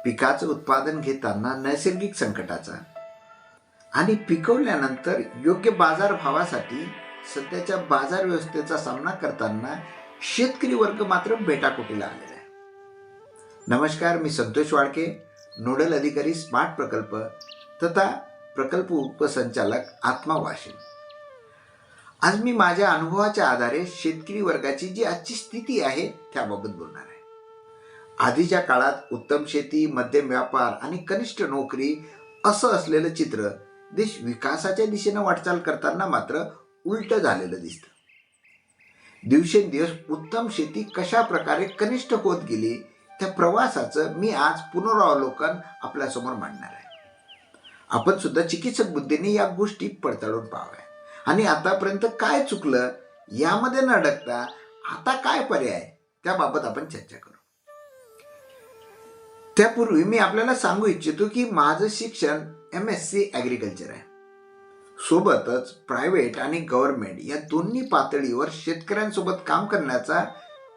पिकाचं उत्पादन घेताना नैसर्गिक संकटाचा आणि पिकवल्यानंतर योग्य बाजारभावासाठी सध्याच्या बाजार व्यवस्थेचा सामना करताना शेतकरी वर्ग मात्र बेटाकुटीला आलेला आहे. नमस्कार, मी संतोष वाळके, नोडल अधिकारी स्मार्ट प्रकल्प तथा प्रकल्प उपसंचालक आत्मा वाशिम. आज मी माझ्या अनुभवाच्या आधारे शेतकरी वर्गाची जी आजची स्थिती आहे त्याबाबत बोलणार आहे. आधीच्या काळात उत्तम शेती, मध्यम व्यापार आणि कनिष्ठ नोकरी असं असलेलं चित्र देश विकासाच्या दिशेनं वाटचाल करताना मात्र उलट झालेलं दिसतं. दिवसेंदिवस उत्तम शेती कशा प्रकारे कनिष्ठ होत गेली त्या प्रवासाचं मी आज पुनरावलोकन आपल्यासमोर मांडणार आहे. आपण सुद्धा चिकित्सक बुद्धीने या गोष्टी पडताळून पाहाव्या आणि आतापर्यंत काय चुकलं यामध्ये न अडकता आता काय पर्याय त्याबाबत आपण चर्चा करू. त्यापूर्वी मी आपल्याला सांगू इच्छितो की माझं शिक्षण MSc ॲग्रिकल्चर आहे. सोबतच प्रायव्हेट आणि गव्हर्नमेंट या दोन्ही पातळीवर शेतकऱ्यांसोबत काम करण्याचा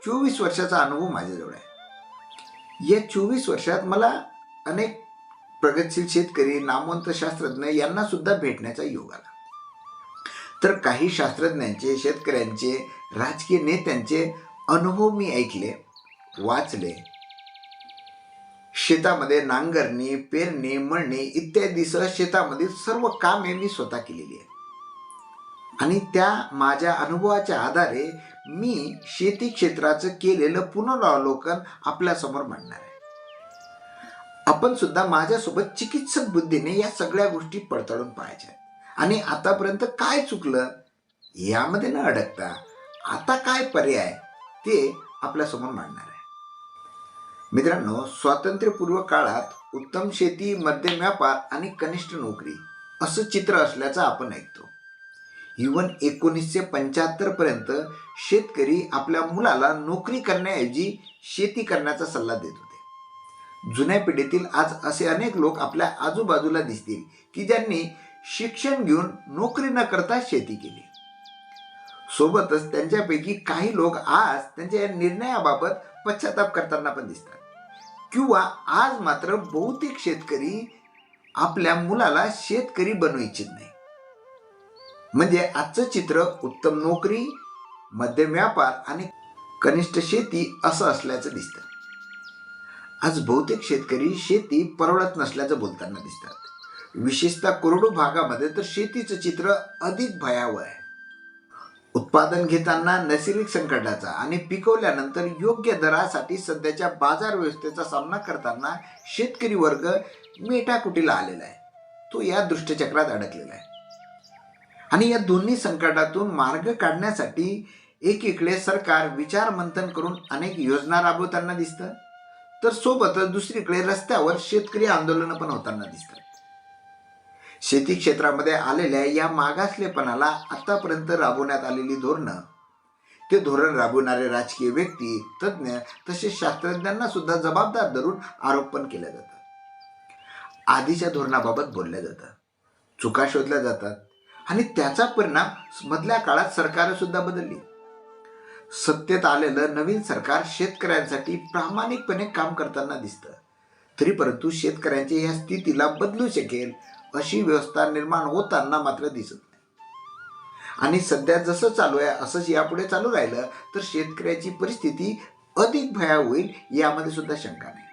24 वर्षाचा अनुभव माझ्याजवळ आहे. या 24 वर्षात मला अनेक प्रगतशील शेतकरी, नामवंत शास्त्रज्ञ यांना सुद्धा भेटण्याचा योग आला. तर काही शास्त्रज्ञांचे, शेतकऱ्यांचे, राजकीय नेत्यांचे अनुभव मी ऐकले, वाचले. शेतामध्ये नांगरणी, पेरणी, मळणी इत्यादीसह शेतामधील सर्व कामे मी स्वतः केलेली आहे आणि त्या माझ्या अनुभवाच्या आधारे मी शेती क्षेत्राचं केलेलं पुनरावलोकन आपल्यासमोर मांडणार आहे. आपण सुद्धा माझ्यासोबत चिकित्सक बुद्धीने या सगळ्या गोष्टी पडताळून पाहायच्या आणि आतापर्यंत काय चुकलं यामध्ये न अडकता आता काय पर्याय ते आपल्यासमोर मांडणार आहे. मित्रांनो, स्वातंत्र्यपूर्व काळात उत्तम शेती, मध्यम व्यापार आणि कनिष्ठ नोकरी असं चित्र असल्याचं आपण ऐकतो. इव्हन 1975 पर्यंत शेतकरी आपल्या मुलाला नोकरी करण्याऐवजी शेती करण्याचा सल्ला देत होते. जुन्या पिढीतील आज असे अनेक लोक आपल्या आजूबाजूला दिसतील की ज्यांनी शिक्षण घेऊन नोकरी न करता शेती केली. सोबतच त्यांच्यापैकी काही लोक आज त्यांच्या या निर्णयाबाबत पश्चाताप करताना पण दिसतात. किंवा आज मात्र बहुतेक शेतकरी आपल्या मुलाला शेतकरी बनवू इच्छित नाही. म्हणजे आजचं चित्र उत्तम नोकरी, मध्यम व्यापार आणि कनिष्ठ शेती असं असल्याचं दिसतं. आज बहुतेक शेतकरी शेती परवडत नसल्याचं बोलताना दिसतात. विशेषतः कोरडू भागामध्ये तर शेतीचं चित्र अधिक भयावह आहे. उत्पादन घेताना नैसर्गिक संकटाचा आणि पिकवल्यानंतर योग्य दरासाठी सध्याच्या बाजार व्यवस्थेचा सामना करताना शेतकरी वर्ग मेटाकुटीला आलेला आहे. तो या दुष्टचक्रात अडकलेला आहे आणि या दोन्ही संकटातून मार्ग काढण्यासाठी एकीकडे सरकार विचार मंथन करून अनेक योजना राबवताना दिसतं, तर सोबतच दुसरीकडे रस्त्यावर शेतकरी आंदोलनं पण होताना दिसतात. शेती क्षेत्रामध्ये आलेल्या या मागासलेपणाला आतापर्यंत राबवण्यात आलेली धोरणं, ते धोरण राबवणारे राजकीय व्यक्ती, तज्ज्ञ तसेच शास्त्रज्ञांना सुद्धा जबाबदार धरून आरोप पण केले जातात. आधीच्या धोरणाबाबत बोलल्या जातं, चुका शोधल्या जातात आणि त्याचा परिणाम मधल्या काळात सरकारं सुद्धा बदलली. सत्तेत आलेलं नवीन सरकार शेतकऱ्यांसाठी प्रामाणिकपणे काम करताना दिसतं, तरी परंतु शेतकऱ्यांच्या या स्थितीला बदलू शकेल अशी व्यवस्था निर्माण होताना मात्र दिसत नाही. आणि सध्या जसं चालू आहे असंच यापुढे चालू राहिलं तर शेतकऱ्याची परिस्थिती अधिक भयावह होईल यामध्ये सुद्धा शंका नाही.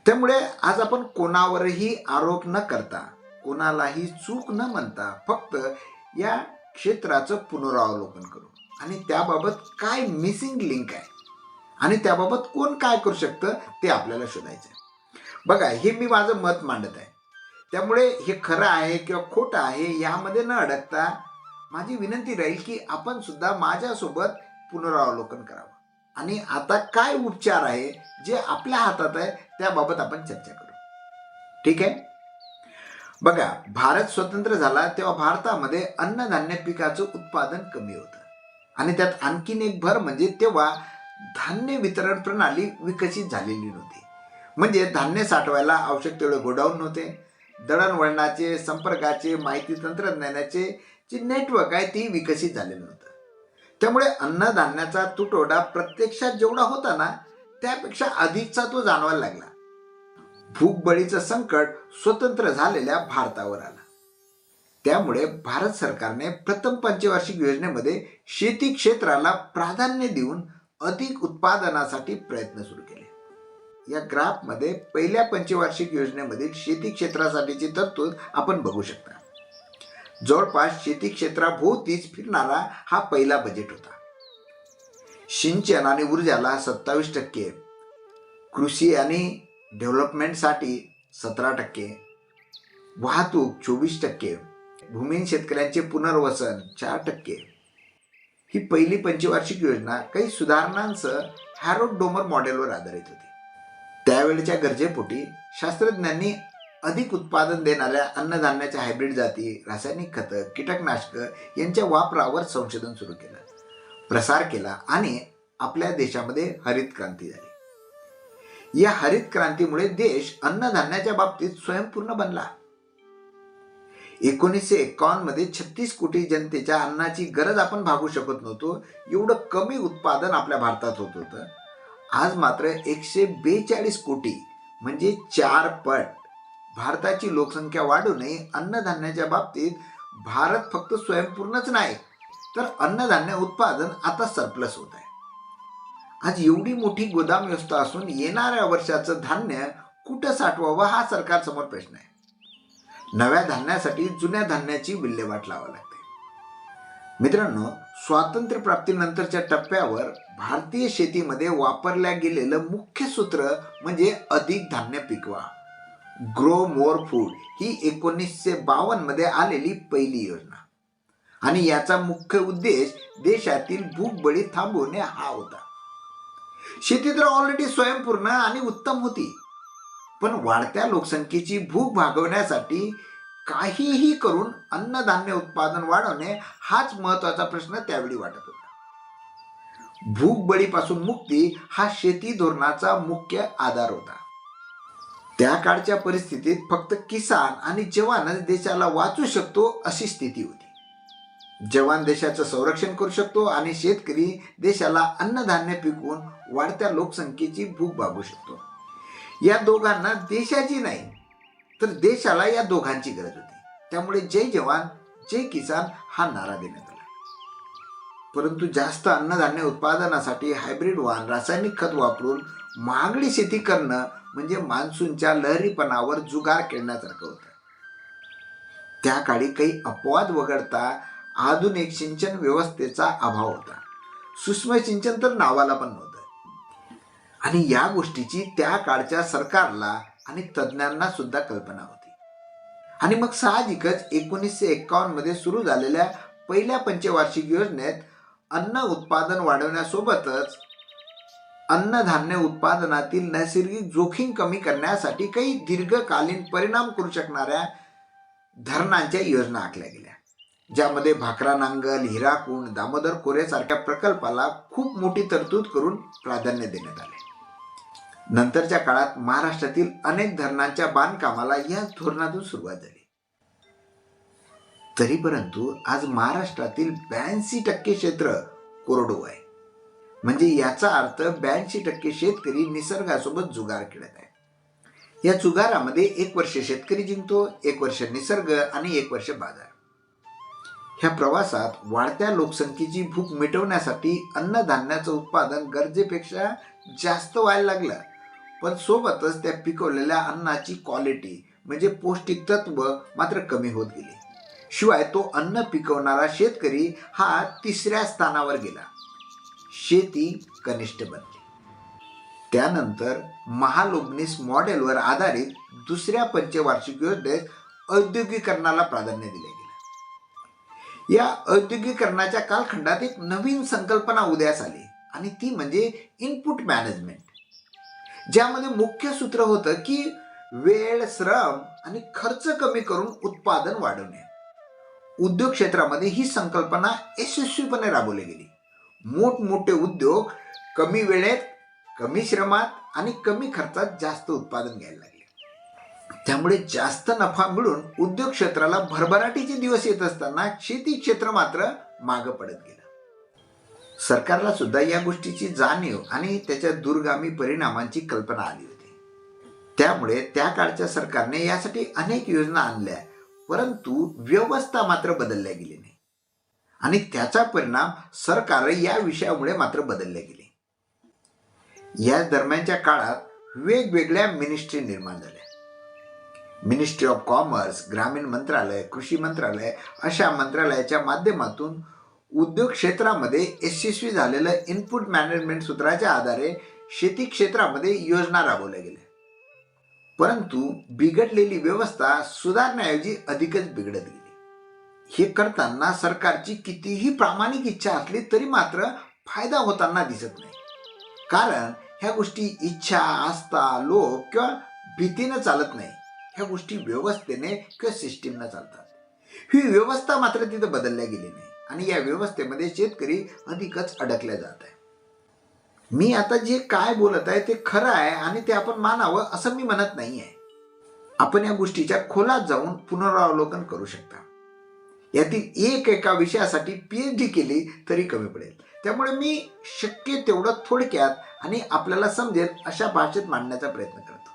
त्यामुळे आज आपण कोणावरही आरोप न करता, कोणालाही चूक न म्हणता फक्त या क्षेत्राचं पुनरावलोकन करू आणि त्याबाबत काय मिसिंग लिंक आहे आणि त्याबाबत कोण काय करू शकतं ते आपल्याला शोधायचं आहे. बघा, हे मी माझं मत मांडत आहे. त्यामुळे हे खरं आहे किंवा खोटं आहे यामध्ये न अडकता माझी विनंती राहील की आपण सुद्धा माझ्यासोबत पुनरावलोकन करावं आणि आता काय उपचार आहे जे आपल्या हातात आहे त्याबाबत आपण चर्चा करू. ठीक आहे? बघा, भारत स्वतंत्र झाला तेव्हा भारतामध्ये अन्नधान्य पिकाचं उत्पादन कमी होतं आणि त्यात आणखीन एक भर म्हणजे तेव्हा धान्य वितरण प्रणाली विकसित झालेली नव्हती. म्हणजे धान्य साठवायला आवश्यक तेवढे गोडाऊन नव्हते. दळणवळणाचे, संपर्काचे, माहिती तंत्रज्ञानाचे जे नेटवर्क आहे ते विकसित झालेलं नव्हतं. त्यामुळे अन्नधान्याचा तुटवडा प्रत्यक्षात जेवढा होता ना त्यापेक्षा अधिकचा तो जाणवायला लागला. भूकबळीचं संकट स्वतंत्र झालेल्या भारतावर आलं. त्यामुळे भारत सरकारने प्रथम पंचवार्षिक योजनेमध्ये शेती क्षेत्राला प्राधान्य देऊन अधिक उत्पादनासाठी प्रयत्न सुरू केले. या ग्राफमध्ये पहिल्या पंचवार्षिक योजनेमधील शेती क्षेत्रासाठीची तरतूद आपण बघू शकता. जवळपास शेती क्षेत्राभोवतीच फिरणारा हा पहिला बजेट होता. सिंचन आणि ऊर्जाला 27%, कृषी आणि डेव्हलपमेंटसाठी 17%, वाहतूक 24%, भूमिहीन शेतकऱ्यांचे पुनर्वसन 4%. ही पहिली पंचवार्षिक योजना काही सुधारणांसह हॅरोल्ड डोमर मॉडेलवर आधारित होती. त्यावेळच्या गरजेपोटी शास्त्रज्ञांनी अधिक उत्पादन देणाऱ्या अन्नधान्याच्या हायब्रिड जाती, रासायनिक खतं, कीटकनाशकं यांच्या वापरावर संशोधन सुरू केलं, प्रसार केला आणि आपल्या देशामध्ये हरित क्रांती झाली. या हरित क्रांतीमुळे देश अन्नधान्याच्या बाबतीत स्वयंपूर्ण बनला. 1951 मध्ये 36 कोटी जनतेच्या अन्नाची गरज आपण भागू शकत नव्हतो. एवढं कमी उत्पादन आपल्या भारतात होत होतं. आज मात्र 142 कोटी म्हणजे 4 पट भारताची लोकसंख्या वाढूनही अन्नधान्याच्या बाबतीत भारत फक्त स्वयंपूर्णच नाही, तर अन्नधान्य उत्पादन आता सरप्लस होत आहे. आज एवढी मोठी गोदाम व्यवस्था असून येणाऱ्या वर्षाचं धान्य कुठं साठवावं हा सरकारसमोर प्रश्न आहे. नव्या धान्यासाठी जुन्या धान्याची विल्हेवाट लावावी लागते. मित्रांनो, स्वातंत्र्यप्राप्तीनंतरच्या टप्प्यावर भारतीय शेतीमध्ये वापरल्या गेलेलं मुख्य सूत्र म्हणजे अधिक धान्य पिकवा, ग्रो मोर फूड. ही 1952 मध्ये आलेली पहिली योजना आणि याचा मुख्य उद्देश देशातील भूकबळी थांबवणे हा होता. शेती तर ऑलरेडी स्वयंपूर्ण आणि उत्तम होती, पण वाढत्या लोकसंख्येची भूक भागवण्यासाठी काहीही करून अन्नधान्य उत्पादन वाढवणे हाच महत्वाचा प्रश्न त्यावेळी वाटत होता. भूकबळीपासून मुक्ती हा शेती धोरणाचा मुख्य आधार होता. त्या काळच्या परिस्थितीत फक्त किसान आणि जवानच देशाला वाचू शकतो अशी स्थिती होती. जवान देशाचं संरक्षण करू शकतो आणि शेतकरी देशाला अन्नधान्य पिकवून वाढत्या लोकसंख्येची भूक भागवू शकतो. या दोघांना देशाची नाही तर देशाला या दोघांची गरज होती. त्यामुळे जय जवान जय किसान हा नारा देण्यात आला. परंतु जास्त अन्नधान्य उत्पादनासाठी हायब्रिड वाहन, रासायनिक खत वापरून महागडी शेती करणं म्हणजे मान्सूनच्या लहरीपणावर जुगार खेळण्यासारखं होतं. त्या काळी काही अपवाद वगळता आधुनिक सिंचन व्यवस्थेचा अभाव होता. सूक्ष्म सिंचन तर नावाला पण नव्हतं. आणि या गोष्टीची त्या काळच्या सरकारला आणि तज्ज्ञांना सुद्धा कल्पना होती. आणि मग साहजिकच 1951 मध्ये सुरू झालेल्या पहिल्या पंचवार्षिक योजनेत अन्न उत्पादन वाढवण्यासोबतच अन्नधान्य उत्पादनातील नैसर्गिक जोखीम कमी करण्यासाठी काही दीर्घकालीन परिणाम करू शकणाऱ्या धरणांच्या योजना आखल्या गेल्या, ज्यामध्ये भाकरा नांगल, हिराकुंड, दामोदर खोरे सारख्या प्रकल्पाला खूप मोठी तरतूद करून प्राधान्य देण्यात आले. नंतरच्या काळात महाराष्ट्रातील अनेक धरणांच्या बांधकामाला या धोरणातून सुरुवात झाली. तरी परंतु आज महाराष्ट्रातील 82% क्षेत्र कोरडवाहू आहे. म्हणजे याचा अर्थ 82% शेतकरी निसर्गासोबत जुगार खेळत आहे. या जुगारामध्ये 1 वर्ष शेतकरी जिंकतो, 1 वर्ष निसर्ग आणि 1 वर्ष बाजार. ह्या प्रवासात वाढत्या लोकसंख्येची भूक मिटवण्यासाठी अन्नधान्याचं उत्पादन गरजेपेक्षा जास्त व्हायला लागलं, पण सोबतच त्या पिकवलेल्या अन्नाची क्वालिटी म्हणजे पौष्टिक तत्व मात्र कमी होत गेली. शिवाय तो अन्न पिकवणारा शेतकरी हा 3ऱ्या स्थानावर गेला. शेती कनिष्ठ बनली. त्यानंतर महालनोबिस मॉडेलवर आधारित दुसऱ्या पंचवार्षिक योजनेत औद्योगिकरणाला प्राधान्य दिले गेले. या औद्योगिकरणाच्या कालखंडात एक नवीन संकल्पना उदयास आली आणि ती म्हणजे इनपुट मॅनेजमेंट, ज्यामध्ये मुख्य सूत्र होतं की वेळ, श्रम आणि खर्च कमी करून उत्पादन वाढवणे. उद्योग क्षेत्रामध्ये ही संकल्पना यशस्वीपणे राबवली गेली. मोठमोठे उद्योग कमी वेळेत, कमी श्रमात आणि कमी खर्चात जास्त उत्पादन घ्यायला लागले. त्यामुळे जास्त नफा मिळून उद्योग क्षेत्राला भरभराटीचे दिवस येत असताना शेती क्षेत्र मात्र मागं पडत गेलं. सरकारला सुद्धा या गोष्टीची जाणीव आणि त्याच्या दूरगामी परिणामांची कल्पना आली होती. त्यामुळे त्या काळच्या सरकारने यासाठी अनेक योजना आणल्या, परंतु व्यवस्था मात्र बदलल्या गेली नाही आणि त्याचा परिणाम सरकार या विषयामुळे मात्र बदलले गेले. या दरम्यानच्या काळात वेगवेगळ्या मिनिस्ट्री निर्माण झाल्या. मिनिस्ट्री ऑफ कॉमर्स, ग्रामीण मंत्रालय, कृषी मंत्रालय अशा मंत्रालयाच्या माध्यमातून उद्योग क्षेत्रामध्ये यशस्वी झालेलं इनपुट मॅनेजमेंट सूत्राच्या आधारे शेती क्षेत्रामध्ये योजना राबवल्या गेल्या. परंतु बिघडलेली व्यवस्था सुधारण्याऐवजी अधिकच बिघडत गेली. हे करताना सरकारची कितीही प्रामाणिक इच्छा असली तरी मात्र फायदा होताना दिसत नाही. कारण ह्या गोष्टी इच्छा, आस्था, लोभ किंवा भीतीनं चालत नाही. ह्या गोष्टी व्यवस्थेने किंवा सिस्टीमनं चालतात. ही व्यवस्था मात्र तिथं बदलल्या गेली नाही आणि या व्यवस्थेमध्ये शेतकरी अधिकच अडकले जात आहे. मी आता जे काय बोलत आहे ते खरं आहे आणि ते आपण मानावं असं मी म्हणत नाही आहे. आपण या गोष्टीच्या खोलात जाऊन पुनरावलोकन करू शकता. यातील एका विषयासाठी PhD केली तरी कमी पडेल. त्यामुळे मी शक्य तेवढं थोडक्यात आणि आपल्याला समजेल अशा भाषेत मांडण्याचा प्रयत्न करतो.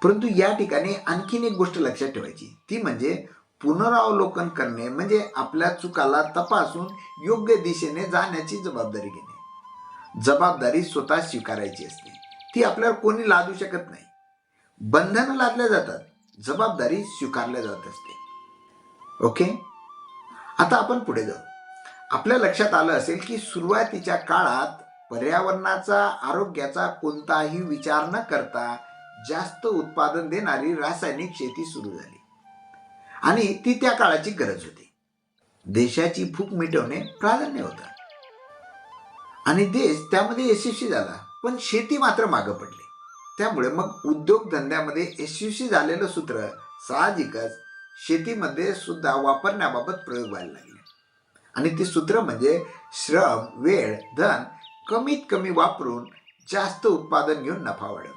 परंतु या ठिकाणी आणखीन एक गोष्ट लक्षात ठेवायची, ती म्हणजे पुनरावलोकन करणे म्हणजे आपल्या चुकाला तपासून योग्य दिशेने जाण्याची जबाबदारी घेणे. जबाबदारी स्वतः स्वीकारायची असते. ती आपल्यावर कोणी लादू शकत नाही. बंधनं लादल्या जातात, जबाबदारी स्वीकारल्या जात असते. ओके, आता आपण पुढे जाऊ. आपल्या लक्षात आलं असेल की सुरुवातीच्या काळात पर्यावरणाचा, आरोग्याचा कोणताही विचार न करता जास्त उत्पादन देणारी रासायनिक शेती सुरू झाली आणि ती त्या काळाची गरज होती. देशाची भूक मिटवणे प्राधान्य होतं आणि देश त्यामध्ये यशस्वी झाला, पण शेती मात्र मागं पडली. त्यामुळे मग उद्योगधंद्यामध्ये यशस्वी झालेलं सूत्र साहजिकच शेतीमध्ये सुद्धा वापरण्याबाबत प्रयोग व्हायला लागले आणि ते सूत्र म्हणजे श्रम, वेळ, धन कमीत कमी वापरून जास्त उत्पादन घेऊन नफा वाढवणे.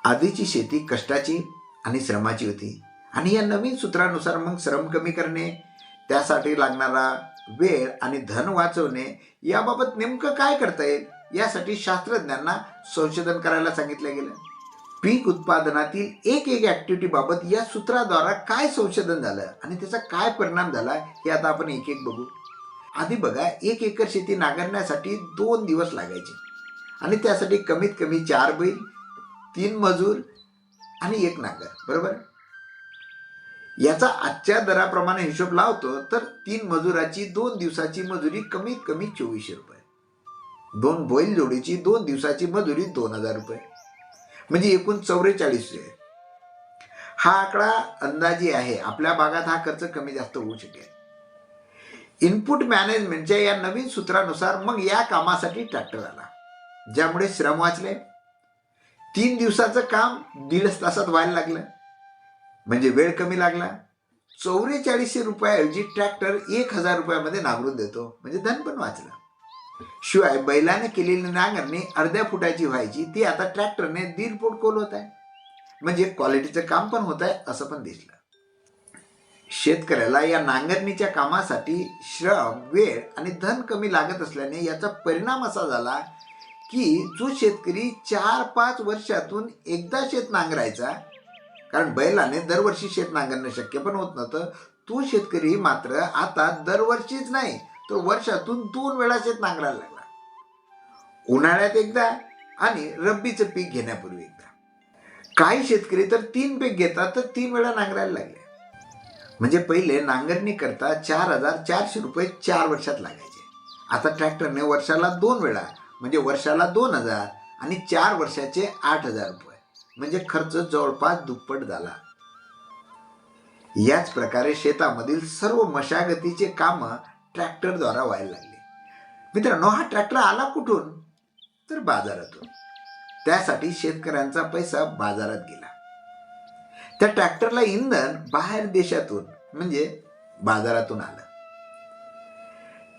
आधीची शेती कष्टाची आणि श्रमाची होती आणि या नवीन सूत्रानुसार मग श्रम कमी करणे, त्यासाठी लागणारा वेळ आणि धन वाचवणे, याबाबत नेमकं काय करता येईल यासाठी शास्त्रज्ञांना संशोधन करायला सांगितलं गेलं. पीक उत्पादनातील एक ऍक्टिव्हिटी बाबत या सूत्राद्वारा काय संशोधन झालं आणि त्याचा काय परिणाम झाला हे आता आपण एक बघू. आधी बघा, 1 एकर शेती नांगरण्यासाठी 2 दिवस लागायचे आणि त्यासाठी कमीत कमी 4 बैल, 3 मजूर आणि 1 नांगर, बरोबर. याचा आजच्या दराप्रमाणे हिशोब लावतो तर 3 मजुराची 2 दिवसाची मजुरी कमीत कमी 2400 रुपये, 2 बैल जोडीची 2 दिवसाची मजुरी 2000 रुपये, म्हणजे एकूण 4400. हा आकडा अंदाजी आहे. आपल्या भागात हा खर्च कमी जास्त होऊ शकेल. इनपुट मॅनेजमेंटच्या या नवीन सूत्रानुसार मग या कामासाठी ट्रॅक्टर आला, ज्यामुळे श्रम वाचले. 3 दिवसाचं काम 1.5 तासात व्हायला लागलं, म्हणजे वेळ कमी लागला. 4400 रुपयाऐवजी ट्रॅक्टर 1000 रुपयामध्ये नांगरून देतो, म्हणजे धन पण वाचलं. शिवाय बैलाने केलेली नांगरणी अर्ध्या फुटाची व्हायची, ती आता ट्रॅक्टरने 1.5 फूट खोल होत आहे, म्हणजे क्वालिटीचं काम पण होत आहे असं पण दिसलं. शेतकऱ्याला या नांगरणीच्या कामासाठी श्रम, वेळ आणि धन कमी लागत असल्याने याचा परिणाम असा झाला की जो शेतकरी 4-5 वर्षातून एकदा शेत नांगरायचा, कारण बैलाने दरवर्षी शेत नांगरणं शक्य पण होत नव्हतं, तो शेतकरी मात्र आता दरवर्षीच नाही तर वर्षातून 2 वेळा शेत नांगरायला लागला. उन्हाळ्यात एकदा आणि रब्बीचं पीक घेण्यापूर्वी एकदा. काही शेतकरी तर 3 पीक घेतात तर 3 वेळा नांगरायला लागले. म्हणजे पहिले नांगरणी करता 4400 रुपये 4 वर्षात लागायचे. आता ट्रॅक्टरने वर्षाला 2 वेळा, म्हणजे वर्षाला 2000 आणि 4 वर्षाचे 8000 रुपये, म्हणजे खर्च जवळपास दुप्पट झाला. याच प्रकारे शेतामधील सर्व मशागतीचे कामं ट्रॅक्टरद्वारा व्हायला लागले. मित्रांनो, हा ट्रॅक्टर आला कुठून? तर बाजारातून. त्यासाठी शेतकऱ्यांचा पैसा बाजारात गेला. त्या ट्रॅक्टरला इंधन बाहेर देशातून म्हणजे बाजारातून आलं.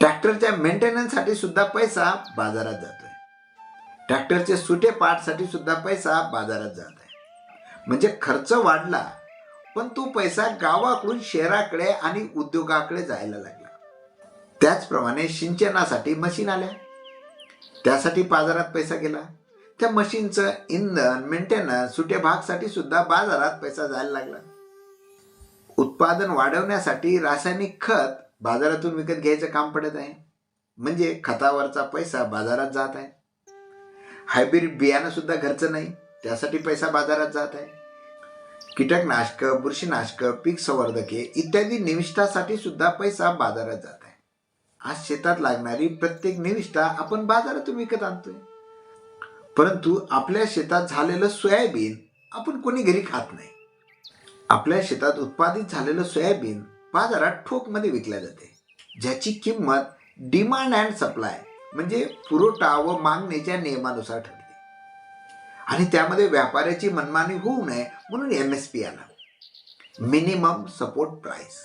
ट्रॅक्टरच्या मेंटेनन्ससाठी सुद्धा पैसा बाजारात जातोय. ट्रॅक्टरचे सुटे पार्टसाठी सुद्धा पैसा बाजारात जात आहे. म्हणजे खर्च वाढला, पण तो पैसा गावाकडून शहराकडे आणि उद्योगाकडे जायला लागला. त्याचप्रमाणे सिंचनासाठी मशीन आल्या, त्यासाठी बाजारात पैसा गेला. त्या मशीनचं इंधन, मेंटेनन्स, सुट्या भागसाठी सुद्धा बाजारात पैसा जायला लागला. उत्पादन वाढवण्यासाठी रासायनिक खत बाजारातून विकत घ्यायचं काम पडत आहे. म्हणजे खतावरचा पैसा बाजारात जात आहे. हायब्रिड बियाणं सुद्धा घरचं नाही, त्यासाठी पैसा बाजारात जात आहे. कीटकनाशक, बुरशीनाशक, पीक संवर्धके इत्यादी निविष्ठासाठी सुद्धा पैसा बाजारात जात आहे. आज शेतात लागणारी प्रत्येक निविष्ठा आपण बाजारातून विकत आणतोय. परंतु आपल्या शेतात झालेलं सोयाबीन आपण कोणी घरी खात नाही. आपल्या शेतात उत्पादित झालेलं सोयाबीन बाजारात ठोकमध्ये विकल्या जाते, ज्याची किंमत डिमांड अँड सप्लाय म्हणजे पुरवठा व मागणीच्या नियमानुसार ठरते. आणि त्यामध्ये व्यापाऱ्याची मनमानी होऊ नये म्हणून MSP आला, मिनिमम सपोर्ट प्राइस.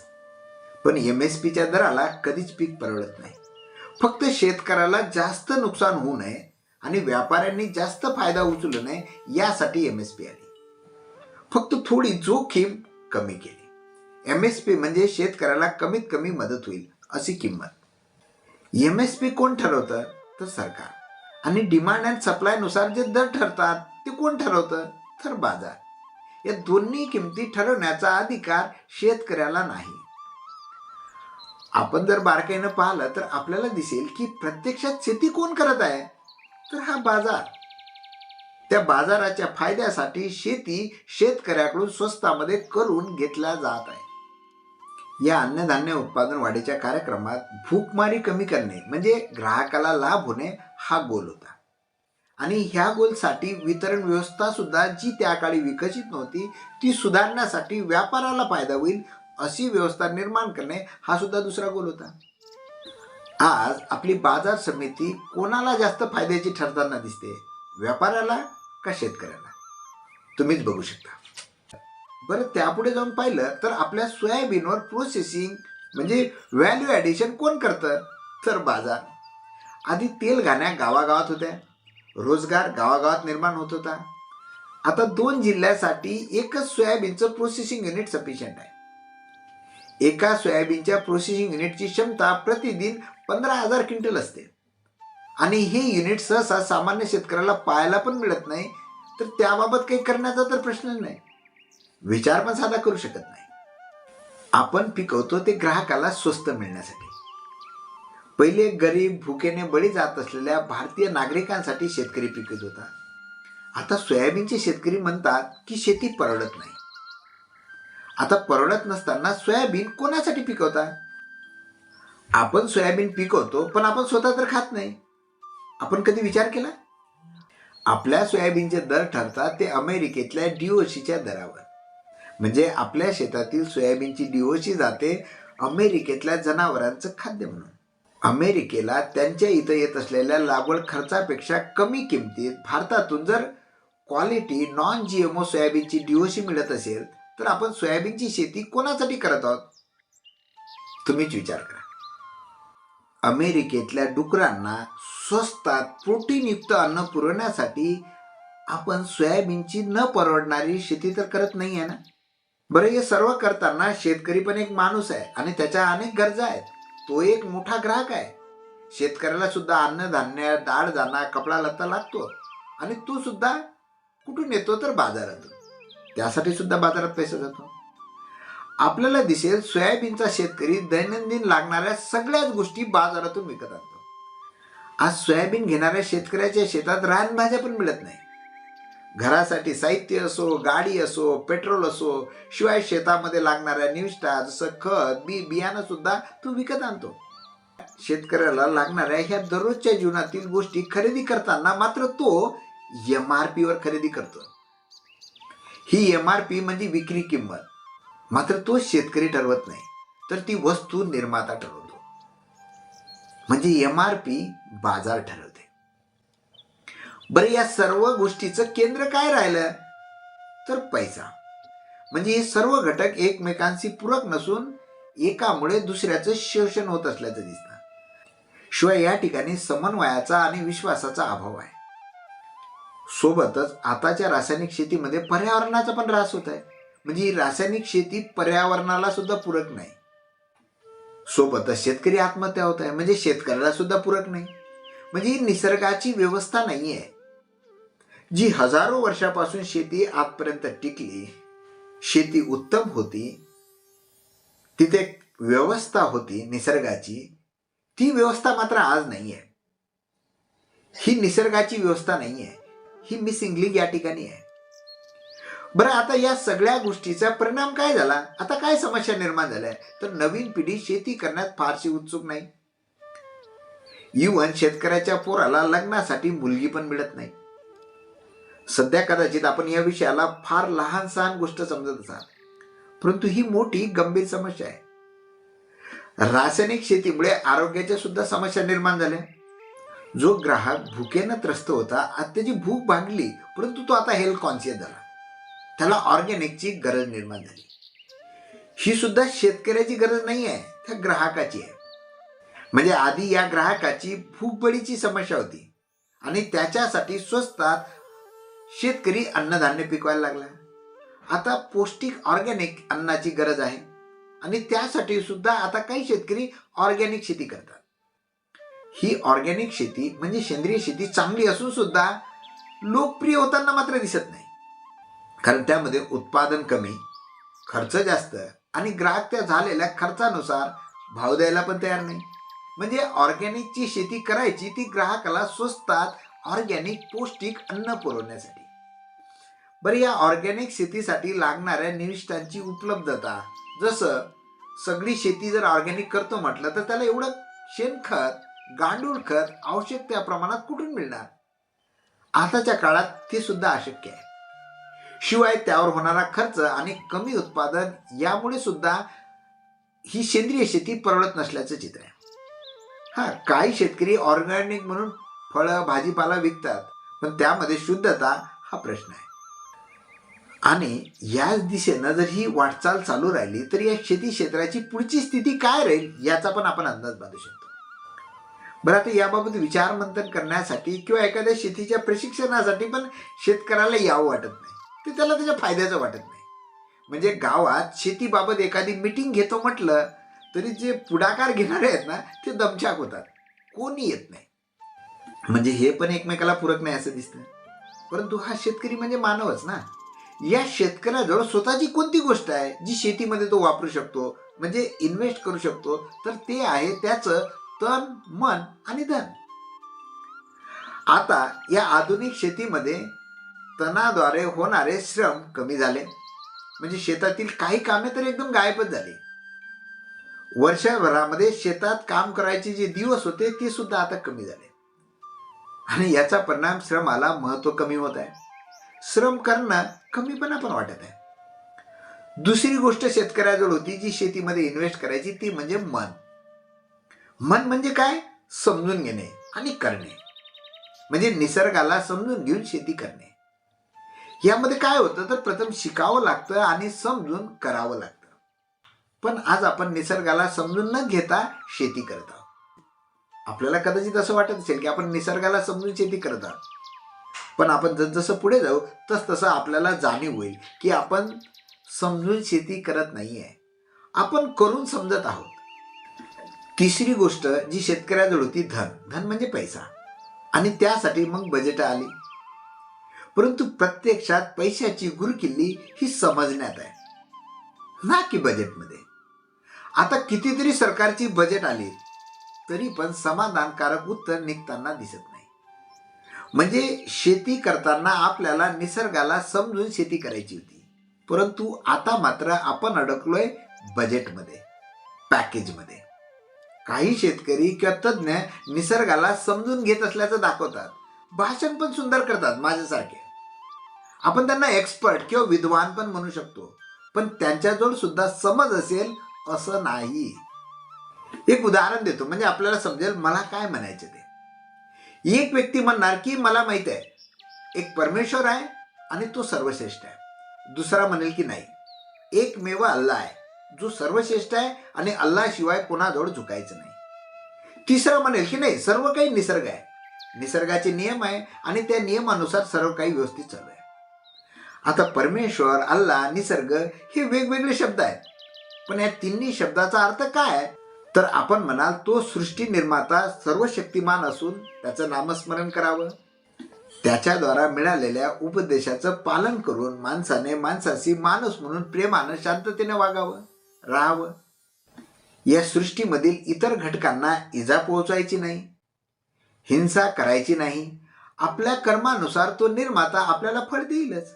पण MSPच्या दराला कधीच पीक परवडत नाही. फक्त शेतकऱ्याला जास्त नुकसान होऊ नये आणि व्यापाऱ्यांनी जास्त फायदा उचलू नये यासाठी MSP आली. फक्त थोडी जोखीम कमी केली. MSP म्हणजे शेतकऱ्याला कमीत कमी मदत होईल अशी किंमत. MSP कोण ठरवतं? तर सरकार. आणि डिमांड अँड सप्लाय नुसार जे दर ठरतात ते कोण ठरवतं? तर बाजार. या दोन्ही किमती ठरवण्याचा अधिकार शेतकऱ्याला नाही. आपण जर बारकाईनं पाहिलं तर आपल्याला दिसेल की प्रत्यक्षात शेती कोण करत आहे? तर हा बाजार. त्या बाजाराच्या फायद्यासाठी शेती शेतकऱ्याकडून स्वस्तामध्ये करून घेतल्या जात आहे. या अन्नधान्य उत्पादन वाढीच्या कार्यक्रमात भूकमारी कमी करणे म्हणजे ग्राहकाला लाभ होणे हा गोल होता. आणि ह्या गोलसाठी वितरण व्यवस्था सुद्धा जी त्या काळी विकसित नव्हती ती सुधारण्यासाठी व्यापाराला फायदा होईल अशी व्यवस्था निर्माण करणे हा सुद्धा दुसरा गोल होता. आज आपली बाजार समिती कोणाला जास्त फायद्याची ठरताना दिसते? व्यापाऱ्याला का शेतकऱ्याला? तुम्हीच बघू शकता. बरं, त्यापुढे जाऊन पाहिलं तर आपल्या सोयाबीनवर प्रोसेसिंग म्हणजे व्हॅल्यू ॲडिशन कोण करतं? तर बाजार. आधी तेल घाण्या गावागावात होत्या, रोजगार गावागावात निर्माण होत होता. आता 2 जिल्ह्यासाठी एकच सोयाबीनचं प्रोसेसिंग युनिट सफिशियंट आहे. एका सोयाबीनच्या प्रोसेसिंग युनिटची क्षमता प्रतिदिन 15,000 क्विंटल असते. आणि हे युनिट सहसा सामान्य शेतकऱ्याला पाहायला पण मिळत नाही, तर त्याबाबत काही करण्याचा तर प्रश्नच नाही. विचार पण साधा करू शकत नाही. आपण पिकवतो ते ग्राहकाला स्वस्त मिळण्यासाठी. पहिले गरीब भुकेने बळी जात असलेल्या भारतीय नागरिकांसाठी शेतकरी पिकत होता. आता सोयाबीनचे शेतकरी म्हणतात की शेती परवडत नाही. आता परवडत नसताना सोयाबीन कोणासाठी पिकवतात? आपण सोयाबीन पिकवतो पण आपण स्वतः तर खात नाही. आपण कधी विचार केला? आपल्या सोयाबीनचे दर ठरतात ते अमेरिकेतल्या DOCच्या दरावर. म्हणजे आपल्या शेतातील सोयाबीनची DOC जाते अमेरिकेतल्या जनावरांचं खाद्य म्हणून. अमेरिकेला त्यांच्या इथं येत असलेल्या लागवड खर्चापेक्षा कमी किमतीत भारतातून जर क्वालिटी नॉन GMO सोयाबीनची DOC मिळत असेल तर आपण सोयाबीनची शेती कोणासाठी करत आहोत? तुम्हीच विचार करा. अमेरिकेतल्या डुकरांना स्वस्तात प्रोटीनयुक्त अन्न पुरवण्यासाठी आपण सोयाबीनची न परवडणारी शेती तर करत नाही आहे ना. बरं, हे सर्व करताना शेतकरी पण एक माणूस आहे आणि त्याच्या अनेक गरजा आहेत. तो एक मोठा ग्राहक आहे. शेतकऱ्याला सुद्धा अन्नधान्य, डाळ दाणा, कपडा लत्ता लागतो आणि तो सुद्धा कुठून येतो? तर बाजारातून. त्यासाठी सुद्धा बाजारात पैसा जातो. आपल्याला दिसेल सोयाबीनचा शेतकरी दैनंदिन लागणाऱ्या सगळ्याच गोष्टी बाजारातून विकत आणतो. आज सोयाबीन घेणाऱ्या शेतकऱ्याच्या शेतात रानभाज्या पण मिळत नाही. घरासाठी साहित्य असो, गाडी असो, पेट्रोल असो, शिवाय शेतामध्ये लागणाऱ्या निविष्ठा जसं खत, बियाणं सुद्धा तो विकत आणतो. शेतकऱ्याला लागणाऱ्या ह्या दररोजच्या जीवनातील गोष्टी खरेदी करताना मात्र तो MRP वर खरेदी करतो. ही MRP म्हणजे विक्री किंमत. मात्र तो शेतकरी ठरवत नाही, तर ती वस्तू निर्माता ठरवतो. म्हणजे MRP बाजार ठरवते. बरं, या सर्व गोष्टीचं केंद्र काय राहिलं? तर पैसा. म्हणजे हे सर्व घटक एकमेकांशी पूरक नसून एकामुळे दुसऱ्याचं शोषण होत असल्याचं दिसतं. शिवाय या ठिकाणी समन्वयाचा आणि विश्वासाचा अभाव आहे. सोबतच आताच्या रासायनिक शेतीमध्ये पर्यावरणाचा पण ऱ्हास होत आहे. म्हणजे ही रासायनिक शेती पर्यावरणाला सुद्धा पूरक नाही. सोबतच शेतकरी आत्महत्या होत आहे, म्हणजे शेतकऱ्याला सुद्धा पूरक नाही. म्हणजे ही निसर्गाची व्यवस्था नाही आहे. जी हजारो वर्षापासून शेती आजपर्यंत टिकली, शेती उत्तम होती, तिथे व्यवस्था होती निसर्गाची, ती व्यवस्था मात्र आज नाही आहे. ही निसर्गाची व्यवस्था नाही आहे, ही मिसिंगलिंग या ठिकाणी आहे. बरं, आता या सगळ्या गोष्टीचा परिणाम काय झाला? आता काय समस्या निर्माण झाल्या? तर नवीन पिढी शेती करण्यात फारशी उत्सुक नाही. इव्हन शेतकऱ्याच्या पोराला लग्नासाठी मुलगी पण मिळत नाही. सध्या कदाचित आपण या विषयाला फार लहान सहान गोष्ट समजत असाल, परंतु ही मोठी गंभीर समस्या आहे. रासायनिक शेतीमुळे आरोग्याच्या सुद्धा समस्या निर्माण झाल्या. जो ग्राहक भुकेनं त्रस्त होता, आज त्याची भूक भागली, परंतु तो आता हेल्थ कॉन्शियस झाला. त्याला ऑर्गॅनिकची गरज निर्माण झाली. ही सुद्धा शेतकऱ्याची गरज नाही आहे, त्या ग्राहकाची आहे. म्हणजे आधी या ग्राहकाची भूकबळीची समस्या होती आणि त्याच्यासाठी स्वस्तात शेतकरी अन्नधान्य पिकवायला लागला. आता पौष्टिक ऑर्गॅनिक अन्नाची गरज आहे आणि त्यासाठी सुद्धा आता काही शेतकरी ऑर्गॅनिक शेती करतात. ही ऑर्गॅनिक शेती म्हणजे सेंद्रिय शेती चांगली असून सुद्धा लोकप्रिय होताना मात्र दिसत नाही. कारण त्यामध्ये उत्पादन कमी, खर्च जास्त आणि ग्राहक त्या झालेल्या खर्चानुसार भाव द्यायला पण तयार नाही. म्हणजे ऑर्गॅनिकची शेती करायची ती ग्राहकाला स्वस्तात ऑर्गॅनिक पौष्टिक अन्न पुरवण्यासाठी. बरं, या ऑर्गॅनिक शेतीसाठी लागणाऱ्या निविष्ठांची उपलब्धता, जसं सगळी शेती जर ऑर्गॅनिक करतो म्हटलं तर त्याला एवढं शेणखत, गांडूळ खत आवश्यक त्या प्रमाणात कुठून मिळणार? आताच्या काळात ते सुद्धा अशक्य आहे. शिवाय त्यावर होणारा खर्च आणि कमी उत्पादन यामुळे सुद्धा ही सेंद्रिय शेती परवडत नसल्याचं चित्र आहे. काही शेतकरी ऑर्गॅनिक म्हणून फळं भाजीपाला विकतात, पण त्यामध्ये शुद्धता हा प्रश्न आहे. आणि याच दिशेनं जर ही वाटचाल चालू राहिली तर या शेती क्षेत्राची पुढची स्थिती काय राहील याचा पण आपण अंदाज बांधू शकतो. बरं, आता याबाबत विचारमंथन करण्यासाठी किंवा एखाद्या शेतीच्या प्रशिक्षणासाठी पण शेतकऱ्याला यावं वाटत नाही. ते त्याला त्याच्या फायद्याचं वाटत नाही. म्हणजे गावात शेतीबाबत एखादी मीटिंग घेतो म्हटलं तरी जे पुढाकार घेणारे आहेत ना ते दमछाक होतात, कोणी येत नाही. म्हणजे हे पण एकमेकाला पूरक नाही असं दिसतं. परंतु हा शेतकरी म्हणजे मानवच ना. या शेतकऱ्याजवळ स्वतःची कोणती गोष्ट आहे जी शेतीमध्ये तो वापरू शकतो, म्हणजे इन्व्हेस्ट करू शकतो, तर ते आहे त्याचं तन, मन आणि धन. आता या आधुनिक शेतीमध्ये तणाद्वारे होणारे श्रम कमी झाले. म्हणजे शेतातील काही कामे तर एकदम गायबच झाली. वर्षभरामध्ये शेतात काम करायचे जे दिवस होते ते सुद्धा आता कमी झाले आणि याचा परिणाम श्रमाला महत्व कमी होत आहे. श्रम करणं कमीपणा पण वाटत आहे. दुसरी गोष्ट शेतकऱ्याजवळ होती जी शेतीमध्ये इन्व्हेस्ट करायची ती म्हणजे मन. मन म्हणजे काय? समजून घेणे आणि करणे. म्हणजे निसर्गाला समजून घेऊन शेती करणे. यामध्ये काय होतं तर प्रथम शिकावं लागतं आणि समजून करावं लागतं. पण आज आपण निसर्गाला समजून न घेता शेती करत आहोत. आपल्याला कदाचित असं वाटत असेल की आपण निसर्गाला समजून शेती करत आहोत, पण आपण जसजसं पुढे जाऊ तसतसं आपल्याला जाणीव होईल की आपण समजून शेती करत नाहीये, आपण करून समजत आहोत. तिसरी गोष्ट जी शेतकऱ्याजवळ होती धन. धन म्हणजे पैसा आणि त्यासाठी मग बजेट आली. परंतु प्रत्यक्षात पैशाची गुरुकिल्ली ही समजण्यात आहे ना की बजेटमध्ये. आता कितीतरी सरकारची बजेट आली तरी पण समाधानकारक उत्तर निघताना दिसत नाही. म्हणजे शेती करताना आपल्याला निसर्गाला समजून शेती करायची होती, परंतु आता मात्र आपण अडकलोय बजेटमध्ये, पॅकेजमध्ये. काही शेतकरी किंवा तज्ज्ञ निसर्गाला समजून घेत असल्याचं दाखवतात, भाषण पण सुंदर करतात माझ्यासारखे. आपण त्यांना एक्सपर्ट किंवा विद्वान पण म्हणू शकतो, पण त्यांच्याजवळ सुद्धा समज असेल असं नाही. एक उदाहरण देतो म्हणजे आपल्याला समजेल मला काय म्हणायचं ते. एक व्यक्ती म्हणणार की मला माहित आहे एक परमेश्वर आहे आणि तो सर्वश्रेष्ठ आहे. दुसरा म्हणेल की नाही, एकमेव अल्लाह आहे जो सर्वश्रेष्ठ आहे आणि अल्लाशिवाय कोणाजवळ झुकायचं नाही. तिसरा म्हणेल की नाही, सर्व काही निसर्ग आहे, निसर्गाचे नियम आहे आणि त्या नियमानुसार सर्व काही व्यवस्थित चालू आहे. आता परमेश्वर, अल्लाह, निसर्ग हे वेगवेगळे शब्द आहेत, पण या तिन्ही शब्दाचा अर्थ काय आहे तर आपण म्हणाल तो सृष्टी निर्माता सर्व शक्तिमान असून त्याचं नामस्मरण करावं. त्याच्याद्वारा मिळालेल्या उपदेशाचं पालन करून माणसाने माणसाशी माणूस म्हणून प्रेमानं शांततेने वागावं, राहावं. या सृष्टीमधील इतर घटकांना इजा पोहोचायची नाही, हिंसा करायची नाही. आपल्या कर्मानुसार तो निर्माता आपल्याला फळ देईलच.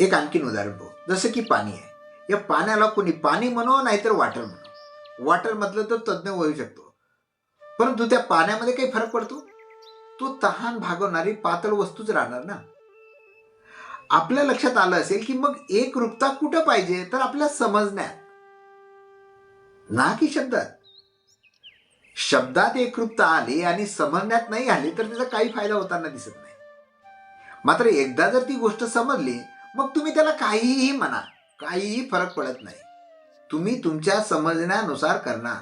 एक आणखीन उदाहरण पाहू. जसं की पाणी आहे. या पाण्याला कोणी पाणी म्हणो नाहीतर वॉटर म्हणो. वॉटर म्हटलं तर तज्ज्ञ होऊ शकतो, परंतु त्या पाण्यामध्ये काही फरक पडतो? तो तहान भागवणारी पातळ वस्तूच राहणार ना. आपल्या लक्षात आलं असेल की मग एकरूपता कुठं पाहिजे, तर आपल्या समजण्यात, ना की शब्दात. शब्दात एकरूपता आली आणि समजण्यात नाही आली तर त्याचा काही फायदा होताना दिसत नाही. मात्र एकदा जर ती गोष्ट समजली, मग तुम्ही त्याला काहीही म्हणा, काहीही फरक पडत नाही. तुम्ही तुमच्या समजण्यानुसार करणार.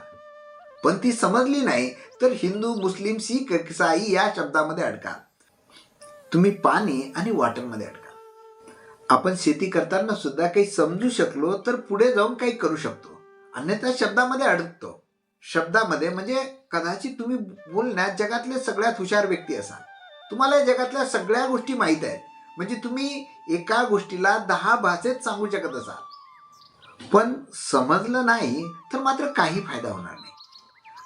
पण ती समजली नाही तर हिंदू, मुस्लिम, शीख, ईसाई या शब्दामध्ये अडका. तुम्ही पाणी आणि वॉटरमध्ये अडका. आपण शेती करताना सुद्धा काही समजू शकलो तर पुढे जाऊन काही करू शकतो, अन्यथा शब्दामध्ये अडकतो. शब्दामध्ये म्हणजे कदाचित तुम्ही बोलण्यात जगातले सगळ्यात हुशार व्यक्ती असाल. तुम्हाला जगातल्या सगळ्या गोष्टी माहीत आहेत, म्हणजे तुम्ही एका गोष्टीला 10 भाषेत सांगू शकत असाल. पण समजलं नाही तर मात्र काही फायदा होणार नाही.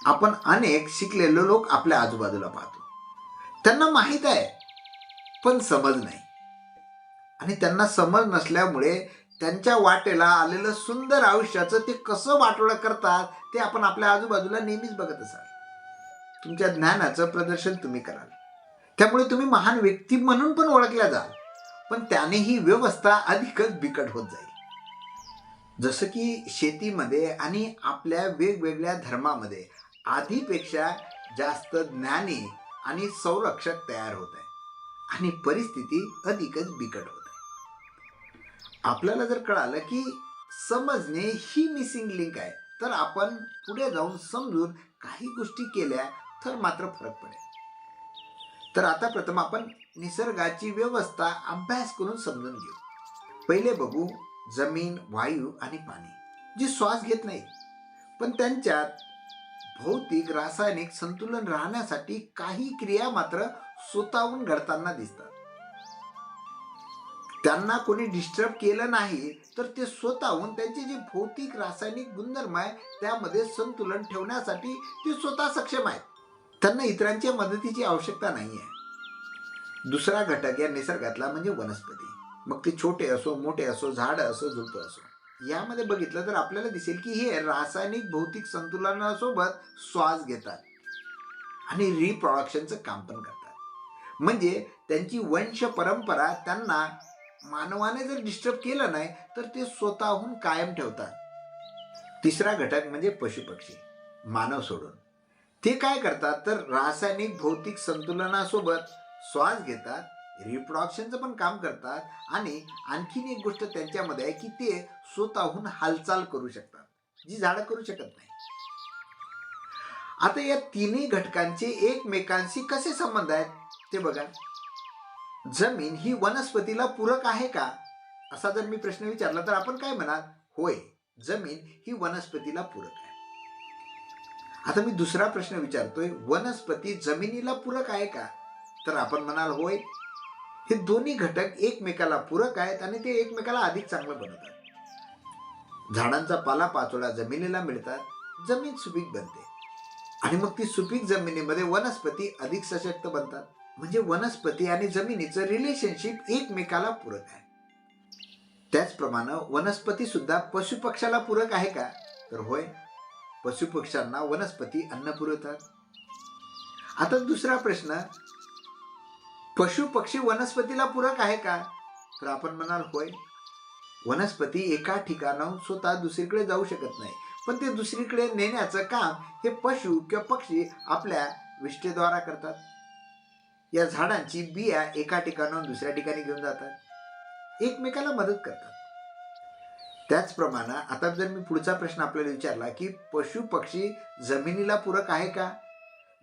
आपण अनेक शिकलेले लोक आपल्या आजूबाजूला पाहतो. त्यांना माहीत आहे पण समज नाही, आणि त्यांना समज नसल्यामुळे त्यांच्या वाटेला आलेलं सुंदर आयुष्याचं ते कसं वाटोळं करतात ते आपण आपल्या आजूबाजूला नेहमीच बघत असाल. तुमच्या ज्ञानाचं प्रदर्शन तुम्ही कराल, त्यामुळे तुम्ही महान व्यक्ती म्हणून पण ओळखल्या जाल. पण त्याने ही व्यवस्था अधिकच बिकट होत जाईल. जसं की शेतीमध्ये आणि आपल्या वेगवेगळ्या धर्मामध्ये आधीपेक्षा जास्त ज्ञानी आणि संरक्षक तयार होत आहे, आणि परिस्थिती अधिकच बिकट होत आहे. आपल्याला जर कळालं की समजणे ही मिसिंग लिंक आहे, तर आपण पुढे जाऊन समजून काही गोष्टी केल्या तर मात्र फरक पडेल. तर आता प्रथम आपण निसर्गाची व्यवस्था अभ्यास करून समजून घेऊ. पहिले बघू जमीन, वायू आणि पाणी, जे श्वास घेत नाही, पण त्यांच्यात भौतिक रासायनिक संतुलन राहण्यासाठी काही क्रिया मात्र स्वतःहून घडताना दिसतात. त्यांना कोणी डिस्टर्ब केलं नाही तर ते स्वतःहून त्यांचे जे भौतिक रासायनिक गुणधर्म आहे त्यामध्ये संतुलन ठेवण्यासाठी ते स्वतः सक्षम आहेत. त्यांना इतरांच्या मदतीची आवश्यकता नाही आहे. दुसरा घटक या निसर्गातला म्हणजे वनस्पती. मग ते छोटे असो, मोठे असो, झाडं असो, झुडपं असो, यामध्ये बघितलं तर आपल्याला दिसेल की हे रासायनिक भौतिक संतुलनासोबत श्वास घेतात आणि रिप्रोडक्शनचं काम पण करतात. म्हणजे त्यांची वंश परंपरा त्यांना मानवाने जर डिस्टर्ब केलं नाही तर ते स्वतःहून कायम ठेवतात. तिसरा घटक म्हणजे पशुपक्षी, मानव सोडून. ते काय करतात तर रासायनिक भौतिक संतुलनासोबत श्वास घेतात, रिप्रोडक्शनचं पण काम करतात, आणि आणखीन एक गोष्ट त्यांच्यामध्ये आहे की ते स्वतःहून हालचाल करू शकतात, जी झाडं करू शकत नाही. आता या तिन्ही घटकांचे एकमेकांशी कसे संबंध आहेत ते बघा. जमीन ही वनस्पतीला पूरक आहे का, असा जर मी प्रश्न विचारला तर आपण काय म्हणाल? होय, जमीन ही वनस्पतीला पूरक आहे. आता मी दुसरा प्रश्न विचारतोय, वनस्पती जमिनीला पूरक आहे का, तर आपण म्हणाल होय. हे दोन्ही घटक एकमेकाला पूरक आहेत आणि ते एकमेकाला अधिक चांगलं बनवतात. झाडांचा पाला पाचोळा जमिनीला मिळतात, जमीन सुपीक बनते, आणि मग ती सुपीक जमिनीमध्ये वनस्पती अधिक सशक्त बनतात. म्हणजे वनस्पती आणि जमिनीचं रिलेशनशिप एकमेकाला पूरक आहे. त्याचप्रमाणे वनस्पती सुद्धा पशुपक्षाला पूरक आहे का, तर होय, पशुपक्ष्यांना वनस्पती अन्न पुरवतात. आता दुसरा प्रश्न, पशु पक्षी वनस्पतीला पूरक आहे का, तर आपण म्हणाल होय. वनस्पती एका ठिकाणाहून स्वतः दुसरीकडे जाऊ शकत नाही, पण ते दुसरीकडे नेण्याचं काम हे पशु किंवा पक्षी आपल्या विष्ठेद्वारा करतात. या झाडांची बिया एका ठिकाणाहून दुसऱ्या ठिकाणी घेऊन जातात, एकमेकाला मदत करतात. त्याचप्रमाणे आता जर मी पुढचा प्रश्न आपल्याला विचारला की पशु पक्षी जमिनीला पूरक आहे का,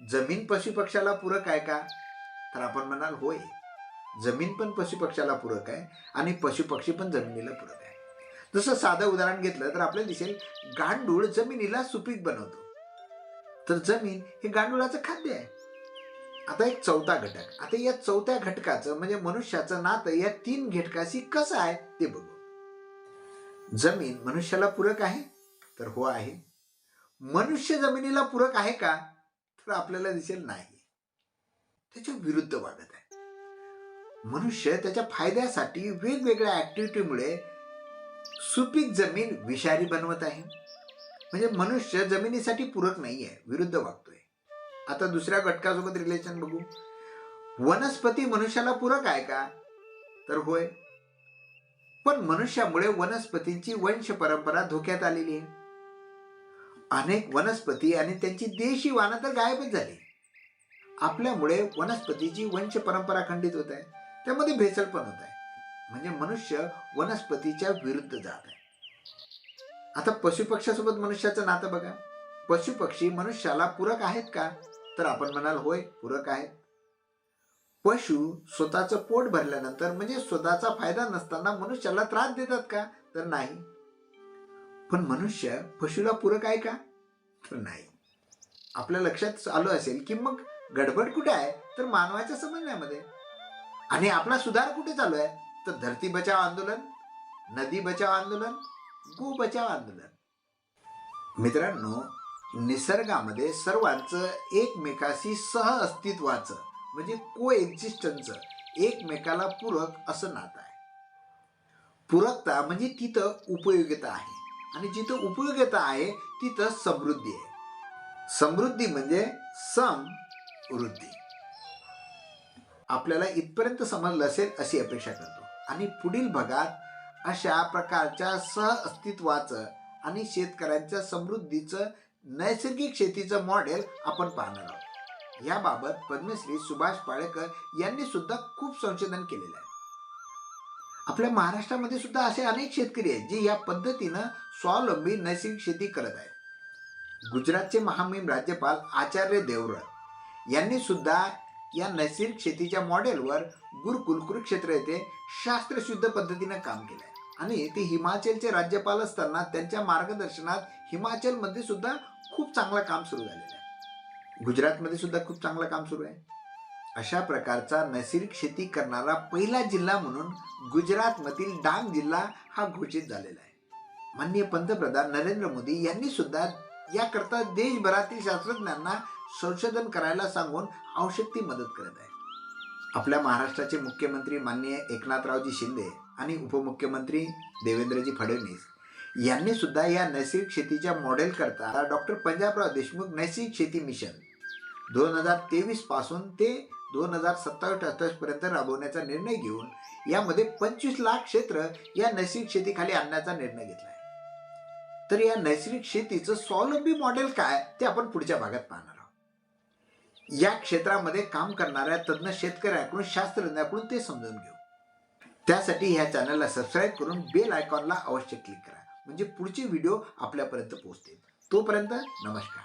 जमीन पशु पक्षाला पूरक आहे का, तर आपण म्हणाल होय, जमीन पण पशुपक्षाला पूरक आहे आणि पशुपक्षी पण जमिनीला पूरक आहे. जसं साधं उदाहरण घेतलं तर आपल्याला दिसेल, गांडूळ जमिनीला सुपीक बनवतो, तर जमीन हे गांडुळाचं खाद्य आहे. आता एक चौथा घटक. आता या चौथ्या घटकाचं म्हणजे मनुष्याचं नातं या 3 घटकाशी कसं आहे ते बघू. जमीन मनुष्याला पूरक आहे तर हो आहे. मनुष्य जमिनीला पूरक आहे का तर आपल्याला दिसेल नाही, त्याच्या विरुद्ध वागत आहे. मनुष्य त्याच्या फायद्यासाठी वेगवेगळ्या ऍक्टिव्हिटीमुळे सुपीक जमीन विषारी बनवत आहे. म्हणजे मनुष्य जमिनीसाठी पूरक नाहीये, विरुद्ध वागतोय. आता दुसऱ्या घटकासोबत रिलेशन बघू. वनस्पती मनुष्याला पूरक आहे का तर होय, पण मनुष्यामुळे वनस्पतींची वंश परंपरा धोक्यात आलेली आहे. अनेक वनस्पती आणि त्यांची देशी वाहनं तर गायबच झाली. आपल्यामुळे वनस्पतीची वंश परंपरा खंडित होत आहे, त्यामध्ये भेसळ पण होत आहे. म्हणजे मनुष्य वनस्पतीच्या विरुद्ध जात आहे. आता पशुपक्ष्यासोबत मनुष्याचं नातं बघा. पशुपक्षी मनुष्याला पूरक आहेत का तर आपण म्हणाल होय, पूरक आहेत. पशु स्वतःचं पोट भरल्यानंतर म्हणजे स्वतःचा फायदा नसताना मनुष्याला त्रास देतात का तर नाही. पण मनुष्य पशुला पूरक आहे का तर नाही. आपल्या लक्षात आलं असेल की मग गडबड कुठे आहे तर मानवाच्या समजण्यामध्ये. आणि आपला सुधार कुठे चालू आहे तर धरती बचाव आंदोलन, नदी बचाव आंदोलन, गो बचाव आंदोलन. मित्रांनो, निसर्गामध्ये सर्वांचं एकमेकाशी सह अस्तित्वाचं म्हणजे को एक्झिस्टन्सचं एकमेकाला पूरक असं नातं आहे. पूरकता म्हणजे तिथं उपयोगिता आहे आणि जिथं उपयोगिता आहे तिथं समृद्धी आहे. समृद्धी म्हणजे समवृद्धी. आपल्याला इथपर्यंत समजलं असेल अशी अपेक्षा करतो. आणि पुढील भागात अशा प्रकारच्या सह अस्तित्वाचं आणि शेतकऱ्यांच्या समृद्धीचं नैसर्गिक शेतीचं मॉडेल आपण पाहणार आहोत. याबाबत पद्मश्री सुभाष पाळेकर यांनी सुद्धा खूप संशोधन केलेलं आहे. आपल्या महाराष्ट्रामध्ये सुद्धा असे अनेक शेतकरी आहेत जे या पद्धतीनं स्वावलंबी नैसर्गिक शेती करत आहेत. गुजरातचे महामहिम राज्यपाल आचार्य देवव्रत यांनी सुद्धा या नैसर्गिक शेतीच्या मॉडेलवर गुरुकुल कुरुक्षेत्र येथे शास्त्रशुद्ध पद्धतीनं काम केलं आहे. आणि ते हिमाचलचे राज्यपाल असताना त्यांच्या मार्गदर्शनात हिमाचलमध्ये सुद्धा खूप चांगलं काम सुरू झालेलं आहे. गुजरातमध्ये सुद्धा खूप चांगलं काम सुरू आहे. अशा प्रकारचा नैसर्गिक शेती करणारा पहिला जिल्हा म्हणून गुजरातमधील डांग जिल्हा हा घोषित झालेला आहे. माननीय पंतप्रधान नरेंद्र मोदी यांनी सुद्धा याकरता देशभरातील शास्त्रज्ञांना संशोधन करायला सांगून आवश्यक ती मदत करत आहे. आपल्या महाराष्ट्राचे मुख्यमंत्री माननीय एकनाथरावजी शिंदे आणि उपमुख्यमंत्री देवेंद्रजी फडणवीस यांनी सुद्धा या नैसर्गिक शेतीच्या मॉडेल करता डॉक्टर पंजाबराव देशमुख नैसर्गिक शेती मिशन 2023 पासून ते 2027-28 पर्यंत राबवण्याचा निर्णय घेऊन यामध्ये 25 लाख क्षेत्र या नैसर्गिक शेतीखाली आणण्याचा निर्णय घेतला आहे. तर या नैसर्गिक शेतीचं स्वावलंबी मॉडेल काय ते आपण पुढच्या भागात पाहणार आहोत. या क्षेत्रामध्ये काम करणाऱ्या तज्ज्ञ शेतकऱ्यांकडून शास्त्रज्ञांकडून ते समजून घेऊ. त्यासाठी ह्या चॅनलला सबस्क्राईब करून बेल आयकॉनला अवश्य क्लिक करा, म्हणजे पुढचे व्हिडिओ आपल्यापर्यंत पोहोचतील. तोपर्यंत नमस्कार.